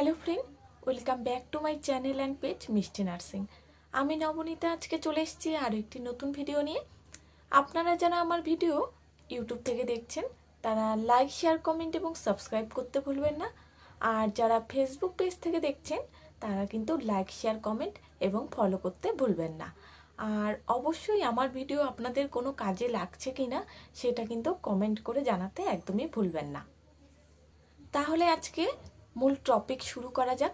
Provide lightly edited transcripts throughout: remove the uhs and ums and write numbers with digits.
Hello friend, welcome back to my channel and page মিষ্টি nursing. আমি নবনীতা আজকে চলে এসেছি আরও একটি নতুন ভিডিও নিয়ে। আপনারা যারা আমার ভিডিও ইউটিউব থেকে দেখছেন তারা লাইক, শেয়ার, কমেন্ট এবং সাবস্ক্রাইব করতে ভুলবেন না। আর যারা ফেসবুক পেজ থেকে দেখছেন তারা কিন্তু লাইক, শেয়ার, কমেন্ট এবং ফলো করতে ভুলবেন না। আর অবশ্যই আমার ভিডিও আপনাদের কোনো কাজে লাগছে কি না সেটা কিন্তু কমেন্ট করে জানাতে একদমই ভুলবেন না। তাহলে আজকে মূল টপিক শুরু করা যাক।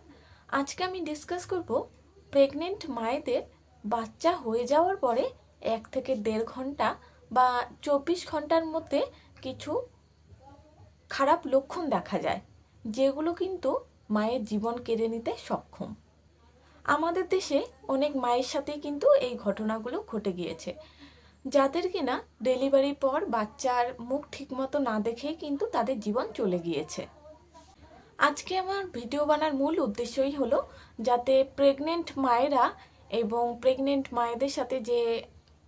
আজকে আমি ডিসকাস করব প্রেগনেন্ট মায়েদের বাচ্চা হয়ে যাওয়ার পরে 1 থেকে 1.5 ঘন্টা বা 24 ঘন্টার মধ্যে কিছু খারাপ লক্ষণ দেখা যায়, যেগুলো কিন্তু মায়ের জীবন কেড়ে নিতে সক্ষম। আমাদের দেশে অনেক মায়ের সাথেই কিন্তু এই ঘটনাগুলো ঘটে গিয়েছে, যাদের কিনা ডেলিভারির পর বাচ্চার মুখ ঠিকমতো না দেখেই কিন্তু তাদের জীবন চলে গিয়েছে। আজকে আমার ভিডিও বানার মূল উদ্দেশ্যই হলো যাতে প্রেগনেন্ট মায়েরা এবং প্রেগনেন্ট মায়েদের সাথে যে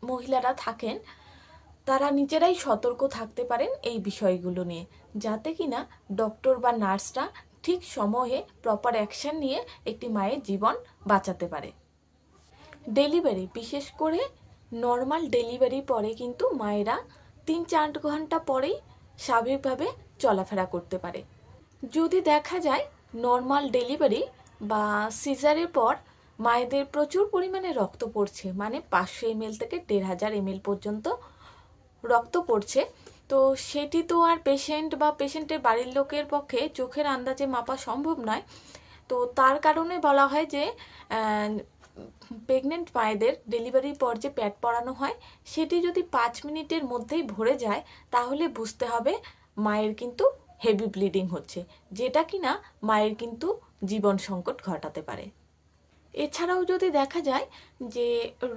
মহিলারা থাকেন তারা নিজেরাই সতর্ক থাকতে পারেন এই বিষয়গুলো নিয়ে, যাতে কিনা ডক্টর বা নার্সরা ঠিক সময়ে প্রপার অ্যাকশন নিয়ে একটি মায়ের জীবন বাঁচাতে পারে। ডেলিভারি, বিশেষ করে নর্মাল ডেলিভারি পরে কিন্তু মায়েরা 3-4 ঘন্টা পরেই স্বাভাবিকভাবে চলাফেরা করতে পারে। যদি দেখা যায় নর্মাল ডেলিভারি বা সিজারের পর মায়েদের প্রচুর পরিমাণে রক্ত পড়ছে, মানে 500 ml থেকে 1500 ml পর্যন্ত রক্ত পড়ছে, তো সেটি তো আর পেশেন্ট বা পেশেন্টের বাড়ির লোকের পক্ষে চোখের আন্দাজে মাপা সম্ভব নয়। তো তার কারণে বলা হয় যে প্রেগনেন্ট মায়েদের ডেলিভারির পর যে প্যাড পরানো হয় সেটি যদি 5 মিনিটের মধ্যেই ভরে যায় তাহলে বুঝতে হবে মায়ের কিন্তু হেভি ব্লিডিং হচ্ছে, যেটা কিনা মায়ের কিন্তু জীবন সংকট ঘটাতে পারে। এছাড়াও যদি দেখা যায় যে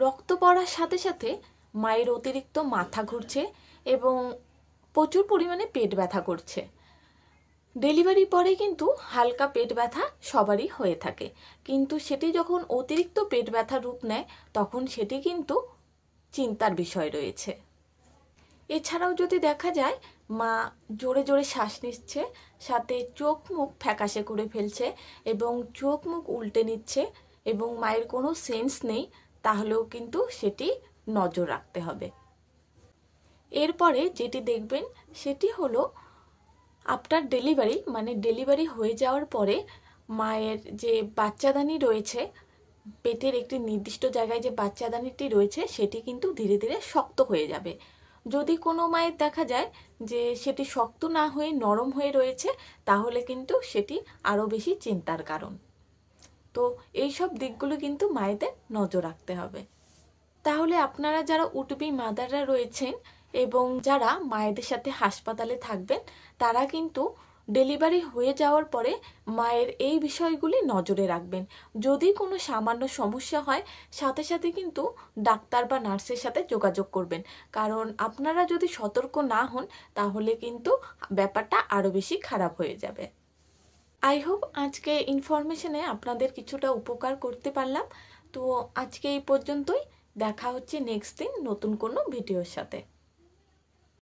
রক্ত পড়ার সাথে সাথে মায়ের অতিরিক্ত মাথা ঘুরছে এবং প্রচুর পরিমাণে পেট ব্যথা করছে। ডেলিভারি পরে কিন্তু হালকা পেট ব্যথা সবারই হয়ে থাকে, কিন্তু সেটি যখন অতিরিক্ত পেট ব্যথা রূপ নেয় তখন সেটি কিন্তু চিন্তার বিষয় রয়েছে। এছাড়াও যদি দেখা যায় মা জোরে জোরে শ্বাস নিচ্ছে, সাথে চোখ মুখ ফ্যাকাশে করে ফেলছে এবং চোখ মুখ উল্টে নিচ্ছে এবং মায়ের কোনো সেন্স নেই, তাহলেও কিন্তু সেটি নজর রাখতে হবে। এরপরে যেটি দেখবেন সেটি হলো আফটার ডেলিভারি, মানে ডেলিভারি হয়ে যাওয়ার পরে মায়ের যে বাচ্চাদানি রয়েছে, পেটের একটি নির্দিষ্ট জায়গায় যে বাচ্চাদানিটি রয়েছে সেটি কিন্তু ধীরে ধীরে শক্ত হয়ে যাবে। যদি কোনো মায়ের দেখা যায় যে সেটি শক্ত না হয়ে নরম হয়ে রয়েছে তাহলে কিন্তু সেটি আরও বেশি চিন্তার কারণ। তো এইসব দিকগুলো কিন্তু মায়েদের নজর রাখতে হবে। তাহলে আপনারা যারা উডবি মাদাররা রয়েছেন এবং যারা মায়েদের সাথে হাসপাতালে থাকবেন তারা কিন্তু ডেলিভারি হয়ে যাওয়ার পরে মায়ের এই বিষয়গুলি নজরে রাখবেন। যদি কোনো সামান্য সমস্যা হয় সাথে সাথে কিন্তু ডাক্তার বা নার্সের সাথে যোগাযোগ করবেন, কারণ আপনারা যদি সতর্ক না হন তাহলে কিন্তু ব্যাপারটা আরও বেশি খারাপ হয়ে যাবে। আই হোপ আজকে ইনফরমেশনে আপনাদের কিছুটা উপকার করতে পারলাম। তো আজকে এই পর্যন্তই, দেখা হচ্ছে নেক্সট দিন নতুন কোনো ভিডিওর সাথে।